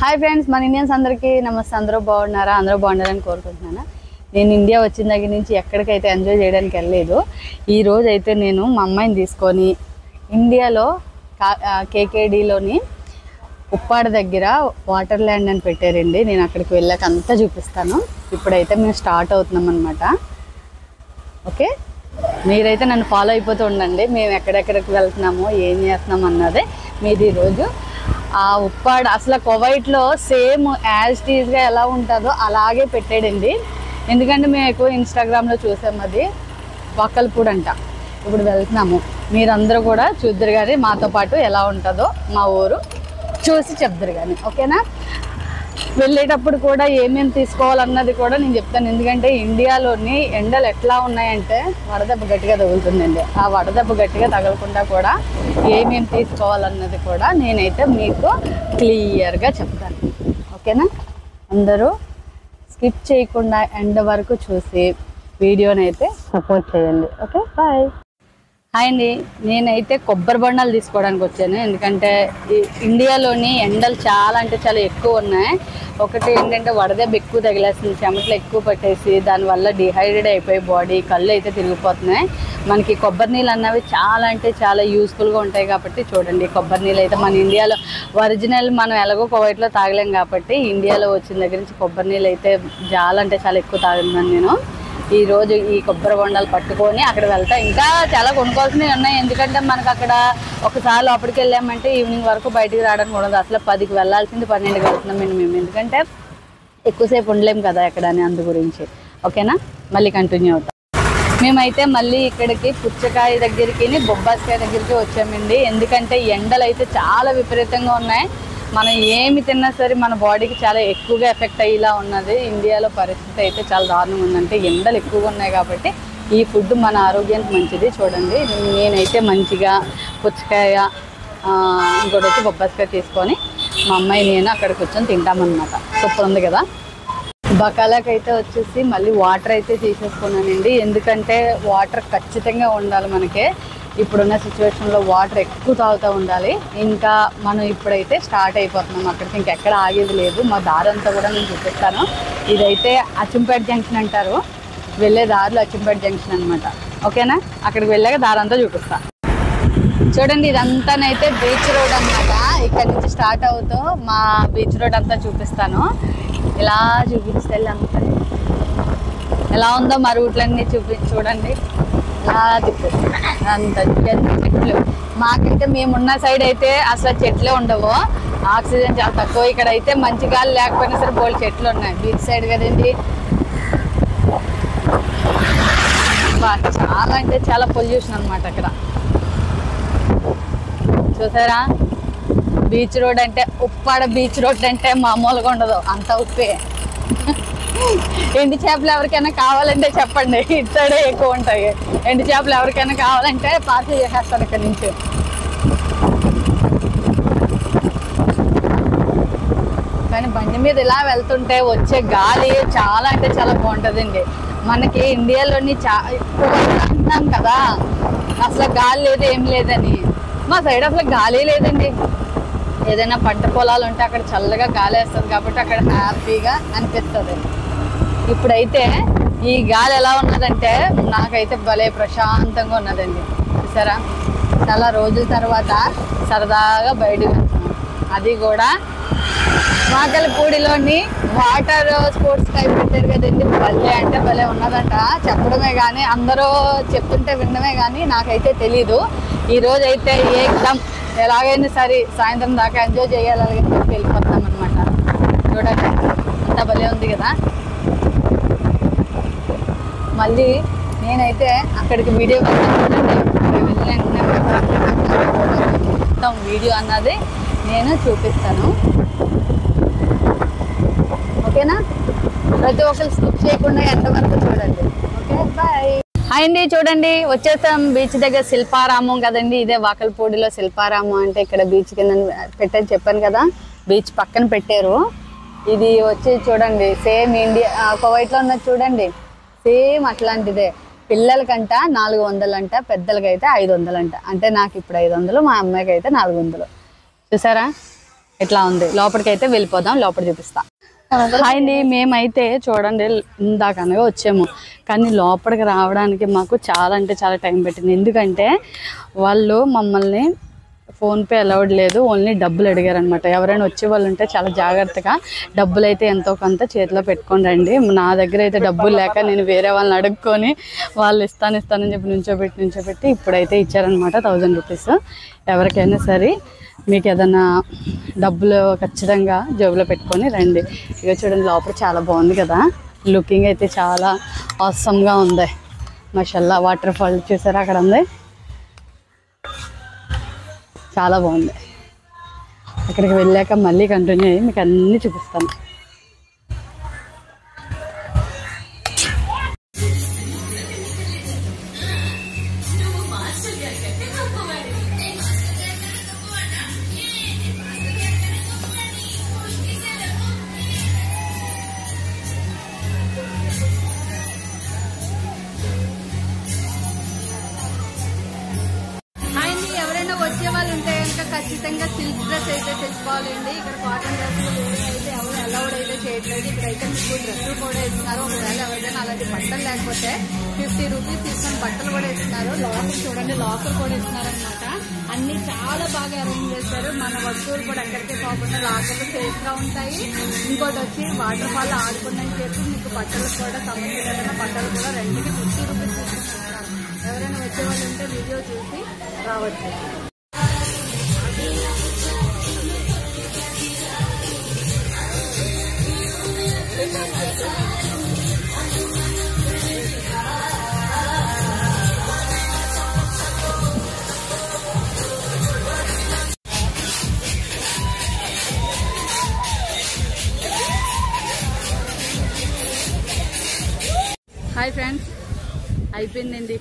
Hi friends, మన Indians అందరికీ నమస్తే. అందరూ బాగున్నారా? అందరూ బాగున్నారని కోరుకుంటున్నాను. నేను ఇండియా వచ్చిన దగ్గర నుంచి ఎక్కడికైతే ఎంజాయ్ చేయడానికి వెళ్ళలేదు. ఈ రోజు అయితే నేను మా అమ్మాయిని తీసుకొని ఇండియాలో కేకేడీలోని ఉప్పాడ దగ్గర వాటర్ ల్యాండ్ అని పెట్టారండి. నేను అక్కడికి వెళ్ళాక అంతా చూపిస్తాను. ఇప్పుడైతే మేము స్టార్ట్ అవుతున్నాం అనమాట. ఓకే, మీరైతే నన్ను ఫాలో అయిపోతూ ఉండండి. మేము ఎక్కడెక్కడికి వెళ్తున్నామో ఏం చేస్తున్నాం అన్నదే మీరు ఈరోజు ఆ ఉప్పాడ అసలు కువైట్లో సేమ్ యాజ్ టీజ్గా ఎలా ఉంటుందో అలాగే పెట్టాడండి. ఎందుకంటే మేము ఎక్కువ ఇన్స్టాగ్రామ్లో చూసాము, అది వక్కల్పూడ్ అంట. ఇప్పుడు వెళ్తున్నాము, మీరందరూ కూడా చూద్దరు కానీ మాతో పాటు ఎలా ఉంటుందో మా ఊరు చూసి చెప్తారు కానీ. ఓకేనా? వెళ్ళేటప్పుడు కూడా ఏమేమి తీసుకోవాలన్నది కూడా నేను చెప్తాను. ఎందుకంటే ఇండియాలోని ఎండలు ఎట్లా ఉన్నాయంటే వడదెబ్బ గట్టిగా తగులుతుందండి. ఆ వడదెబ్బ గట్టిగా తగలకుండా కూడా ఏమేమి తీసుకోవాలన్నది కూడా నేనైతే మీకు క్లియర్గా చెప్తాను. ఓకేనా? అందరూ స్కిప్ చేయకుండా ఎండ్ వరకు చూసి వీడియోని అయితే సపోర్ట్ చేయండి. Okay, bye. హాయ్ అండి, నేనైతే కొబ్బరి బొండాలు తీసుకోవడానికి వచ్చాను. ఎందుకంటే ఇండియాలోని ఎండలు చాలా అంటే చాలా ఎక్కువ ఉన్నాయి. ఒకటి ఏంటంటే వడదెబ్బ ఎక్కువ తగిలేస్తుంది, చెమటలు ఎక్కువ పట్టేసి దానివల్ల డిహైడ్రేట్ అయిపోయి బాడీ కళ్ళు అయితే తిరిగిపోతున్నాయి. మనకి కొబ్బరి నీళ్ళు అన్నవి చాలా అంటే చాలా యూస్ఫుల్గా ఉంటాయి. కాబట్టి చూడండి, కొబ్బరి నీళ్ళు అయితే మన ఇండియాలో ఒరిజినల్ మనం ఎలాగో కువైట్లో తాగలేం కాబట్టి ఇండియాలో వచ్చిన దగ్గర నుంచి కొబ్బరి నీళ్ళు అయితే చాలా అంటే చాలా ఎక్కువ తాగుతున్నాను నేను. ఈరోజు ఈ కొబ్బరి బొండాలు పట్టుకొని అక్కడ వెళ్తా. ఇంకా చాలా కొనుక్కోవాల్సినవి ఉన్నాయి. ఎందుకంటే మనకు అక్కడ ఒకసారి లోపలికి వెళ్ళామంటే ఈవినింగ్ వరకు బయటికి రావడానికి ఉండదు. అసలు 10కి వెళ్ళాల్సింది 12కి వెళ్తున్నాం మేము. ఎందుకంటే ఎక్కువసేపు ఉండలేము కదా ఎక్కడ అని, అందు గురించి. ఓకేనా? మళ్ళీ కంటిన్యూ అవుతాం. మేమైతే మళ్ళీ ఇక్కడికి పుచ్చకాయ దగ్గరికి బొబ్బాస్కాయ దగ్గరికి వచ్చామండి. ఎందుకంటే ఎండలు అయితే చాలా విపరీతంగా ఉన్నాయి. మనం ఏమి తిన్నా సరే మన బాడీకి చాలా ఎక్కువగా ఎఫెక్ట్ అయ్యేలా ఉన్నది. ఇండియాలో పరిస్థితి అయితే చాలా దారుణంగా ఉందంటే ఎండలు ఎక్కువగా ఉన్నాయి కాబట్టి ఈ ఫుడ్ మన ఆరోగ్యానికి మంచిది. చూడండి, నేనైతే మంచిగా పుచ్చకాయ ఇంకోటి వచ్చి బొబ్బాస్కాయ తీసుకొని మా అమ్మాయి నేను అక్కడ కూర్చొని తింటామన్నమాట. సూపర్ ఉంది కదా. బకాలాకి అయితే వచ్చేసి మళ్ళీ వాటర్ అయితే తీసేసుకున్నానండి. ఎందుకంటే వాటర్ ఖచ్చితంగా ఉండాలి మనకి. ఇప్పుడున్న సిచ్యువేషన్లో వాటర్ ఎక్కువ తాగుతూ ఉండాలి. ఇంకా మనం ఇప్పుడైతే స్టార్ట్ అయిపోతున్నాం అక్కడికి. ఇంకెక్కడ ఆగేది లేదు. మా దారి అంతా కూడా నేను చూపిస్తాను. ఇదైతే అచ్చంపేట జంక్షన్ అంటారు. వెళ్ళే దారిలో అచ్చంపేట జంక్షన్ అనమాట. ఓకేనా? అక్కడికి వెళ్ళాక దారి అంతా చూపిస్తా. చూడండి, ఇదంతానైతే బీచ్ రోడ్ అనమాట. ఇక్కడ నుంచి స్టార్ట్ అవుతూ మా బీచ్ రోడ్ అంతా చూపిస్తాను. ఇలా చూపిస్తే అంతా ఎలా ఉందో మా రూట్లన్నీ చూడండి. ఇలా తిప్పేసి అంత చెట్లు. మాకైతే మేమున్న సైడ్ అయితే అసలు చెట్లే ఉండవు. ఆక్సిజన్ చాలా తక్కువ. ఇక్కడ అయితే మంచి గాలి లేకపోయినా సరే బోల్డ్ చెట్లు ఉన్నాయి. బీచ్ సైడ్ కదండి. చాలా అంటే చాలా పొల్యూషన్ అనమాట అక్కడ. చూసారా? బీచ్ రోడ్ అంటే ఉప్పాడ బీచ్ రోడ్ అంటే మామూలుగా ఉండదు, అంత ఉప్పే. ఎండు చేపలు ఎవరికైనా కావాలంటే చెప్పండి, ఇటు సైడే ఎక్కువ ఉంటాయి. ఎండు చేపలు ఎవరికైనా కావాలంటే పార్సల్ చేసేస్తాను ఇక్కడ నుంచి. కానీ బండి మీద ఇలా వెళ్తుంటే వచ్చే గాలి చాలా అంటే చాలా బాగుంటుందండి. మనకి ఇండియాలోని ఎక్కువ అంటున్నాం కదా అసలు గాలి లేదు ఏం లేదని. మా సైడ్ అసలు గాలి లేదండి. ఏదైనా పంట పొలాలు ఉంటే అక్కడ చల్లగా గాలి వేస్తుంది కాబట్టి అక్కడ హ్యాపీగా అనిపిస్తుంది. ఇప్పుడైతే ఈ గాలి ఎలా ఉన్నదంటే నాకైతే భలే ప్రశాంతంగా ఉన్నదండి. చూసారా? చాలా రోజుల తర్వాత సరదాగా బయటకు వెళ్తున్నాం. అది కూడా వాకలపూడిలోని వాటర్ స్పోర్ట్స్ టైప్ పెట్టారు కదండి. భలే అంటే భలే ఉన్నదంట. చెప్పడమే కానీ అందరూ చెప్తుంటే వినడమే కానీ నాకైతే తెలీదు. ఈరోజు అయితే ఎగ్జామ్ ఎలాగైనా సరే సాయంత్రం దాకా ఎంజాయ్ చేయాలని చెప్పి వెళ్ళిపోతాం అనమాట. చూడండి అంత భలే ఉంది కదా. మళ్ళీ నేనైతే అక్కడికి వీడియో మొత్తం వీడియో అన్నది నేను చూపిస్తాను. ఓకేనా? ప్రతి ఒక్కరు స్కిప్ చేయకుండా ఎంతవరకు చూడండి. Okay, bye. హాయ్ అండి, చూడండి వచ్చేసాం బీచ్ దగ్గర. శిల్పారామం కదండి, ఇదే వాకల్పూడిలో శిల్పారామం అంటే ఇక్కడ బీచ్ కింద పెట్టని చెప్పాను కదా. బీచ్ పక్కన పెట్టారు. ఇది వచ్చి చూడండి సేమ్ ఇండియా కువైట్లో ఉన్నది చూడండి, సేమ్ అట్లాంటిదే. పిల్లలకంట 400 అంట, పెద్దలకైతే 500 అంట. అంటే నాకు ఇప్పుడు 500, మా అమ్మాయికి అయితే 400. చూసారా? ఇట్లా ఉంది. లోపలికైతే వెళ్ళిపోదాం, లోపల చూపిస్తా. హాయ్ అండి, మేమైతే చూడండి ఇందాకనగా వచ్చాము, కానీ లోపలికి రావడానికి మాకు చాలా అంటే చాలా టైం పెట్టింది. ఎందుకంటే వాళ్ళు మమ్మల్ని ఫోన్పే అలౌడ్ లేదు, ఓన్లీ డబ్బులు అడిగారనమాట. ఎవరైనా వచ్చే వాళ్ళు ఉంటే చాలా జాగ్రత్తగా డబ్బులు అయితే ఎంతో కొంత చేతిలో పెట్టుకొని రండి. నా దగ్గర అయితే డబ్బులు లేక నేను వేరే వాళ్ళని అడుక్కొని వాళ్ళు ఇస్తానని చెప్పి నుంచోబెట్టి ఇప్పుడైతే ఇచ్చారనమాట 1000 రూపీస్. ఎవరికైనా సరే మీకు ఏదైనా డబ్బులు ఖచ్చితంగా జేబులో పెట్టుకొని రండి. ఇక చూడండి లోపల చాలా బాగుంది కదా, లుకింగ్ అయితే చాలా ఆసమ్గా ఉంది. మాషల్లా వాటర్ ఫాల్ చూసారా అక్కడ ఉంది, చాలా బాగుంది. అక్కడికి వెళ్ళాక మళ్ళీ కంటిన్యూ అయ్యి మీకు అన్నీ చూపిస్తాను. వచ్చే వాళ్ళు ఉంటే కనుక ఖచ్చితంగా సిల్క్ డ్రెస్ అయితే తెచ్చుకోవాలండి. ఇక్కడ కాటన్ డ్రెస్లు అయితే ఎవరు అలౌడ్ అయితే చేయట్లేదు. ఇక్కడైతే మీకు డ్రెస్సులు కూడా ఇస్తున్నారు. ఒకవేళ ఎవరికైనా అలాంటి బట్టలు లేకపోతే 50 రూపీస్ తీసుకొని బట్టలు కూడా ఇస్తున్నారు. లాకర్ చూడండి, లాకర్ కూడా ఇస్తున్నారు అనమాట. అన్ని చాలా బాగా అరేంజ్ చేశారు. మన వస్తువులు కూడా ఎక్కడికి పోకుండా లాకర్లు సేఫ్ గా ఉంటాయి. ఇంకోటి వచ్చి వాటర్ ఫాల్ ఆడుకున్నాక చెప్పి మీకు బట్టలు కూడా సంబంధించిన బట్టలు కూడా రెండుకి 50 రూపీస్ తీసుకుంటున్నారు. ఎవరైనా వచ్చే వాళ్ళు ఉంటే వీడియో చూసి రావచ్చు. హాయ్ ఫ్రెండ్స్, అయిపోయిందండి.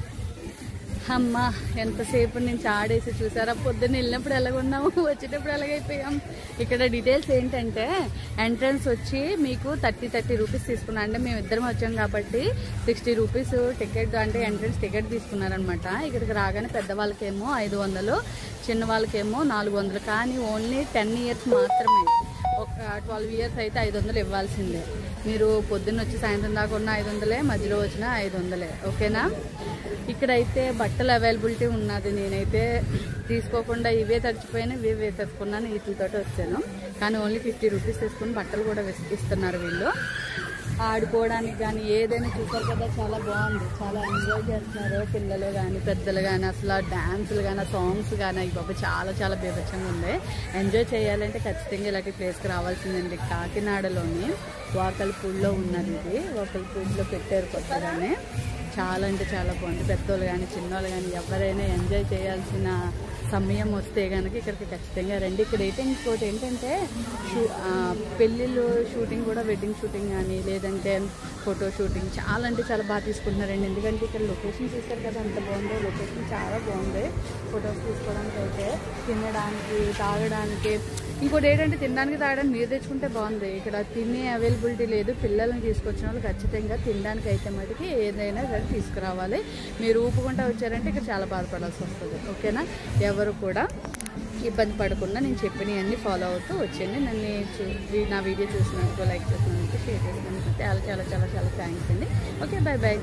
అమ్మ ఎంతసేపు నుంచి ఆడేసి చూసారా, పొద్దున్న వెళ్ళినప్పుడు ఎలాగున్నాము, వచ్చేటప్పుడు ఎలాగైపోయాం. ఇక్కడ డీటెయిల్స్ ఏంటంటే ఎంట్రన్స్ వచ్చి మీకు 30 రూపీస్ తీసుకున్నాం. అంటే మేము ఇద్దరం వచ్చాం కాబట్టి 60 రూపీస్ టికెట్, అంటే ఎంట్రన్స్ టికెట్ తీసుకున్నారనమాట. ఇక్కడికి రాగానే పెద్దవాళ్ళకేమో 500, చిన్న వాళ్ళకేమో 400. కానీ ఓన్లీ 10 ఇయర్స్ మాత్రమే. ఒక 12 ఇయర్స్ అయితే 500 ఇవ్వాల్సిందే. మీరు పొద్దున్న వచ్చి సాయంత్రం దాకా ఉన్న 500, మధ్యలో వచ్చిన 500. ఓకేనా. ఇక్కడైతే బట్టలు అవైలబిలిటీ ఉన్నది. నేనైతే తీసుకోకుండా ఇవే తడిచిపోయినా ఇవే వేసేసుకున్నాను, వీటితో వచ్చాను. కానీ ఓన్లీ 50 రూపీస్ తీసుకుని బట్టలు కూడా ఇస్తున్నారు వీళ్ళు. ఆడుకోవడానికి కానీ ఏదైనా చూసారు కదా, చాలా బాగుంది. చాలా ఎంజాయ్ చేస్తున్నారు పిల్లలు కానీ పెద్దలు కానీ. అసలు డ్యాన్సులు కానీ సాంగ్స్ కానీ బాబు చాలా చాలా బీభత్సంగా ఉంది. ఎంజాయ్ చేయాలంటే ఖచ్చితంగా ఇలాంటి ప్లేస్కి రావాల్సిందండి. కాకినాడలోని వాకల్పూడిలో ఉన్నది ఇది. వాకల్పూడిలో పెట్టారు కొత్తగానే. చాలా అంటే చాలా బాగుంది. పెద్దోళ్ళు కానీ చిన్నోళ్ళు కానీ ఎవరైనా ఎంజాయ్ చేయాల్సిన సమయం వస్తే కనుక ఇక్కడికి ఖచ్చితంగా రండి. ఇక్కడ ఇంకోటి ఏంటంటే పెళ్ళిళ్ళు షూటింగ్ కూడా, వెడ్డింగ్ షూటింగ్ కానీ లేదంటే ఫోటో షూటింగ్ చాలా అంటే చాలా బాగా తీసుకుంటున్నారండి. ఎందుకంటే ఇక్కడ లొకేషన్ చూస్తారు కదా ఎంత బాగుందో, లొకేషన్ చాలా బాగుంది. ఫొటోస్ తీసుకోవడానికి అయితే, తినడానికి తాగడానికి. ఇంకోటి ఏంటంటే తినడానికి తాగడానికి మీరు తెచ్చుకుంటే బాగుంది. ఇక్కడ తినే అవైలబిలిటీ లేదు. పిల్లల్ని తీసుకొచ్చిన వాళ్ళు ఖచ్చితంగా తినడానికి అయితే మటుకి ఏదైనా సరే తీసుకురావాలి. మీరు ఊపుకుంటూ వచ్చారంటే ఇక్కడ చాలా బాధపడాల్సి వస్తుంది. ఓకేనా. ఎవరు కూడా ఇబ్బంది పడకుండా నేను చెప్పినవన్నీ ఫాలో అవుతూ వచ్చేయండి. నా వీడియో చూసినందుకు, లైక్ చేసినందుకు, షేర్ చేసినందుకు చాలా చాలా చాలా చాలా థ్యాంక్స్ అండి. Okay, bye bye.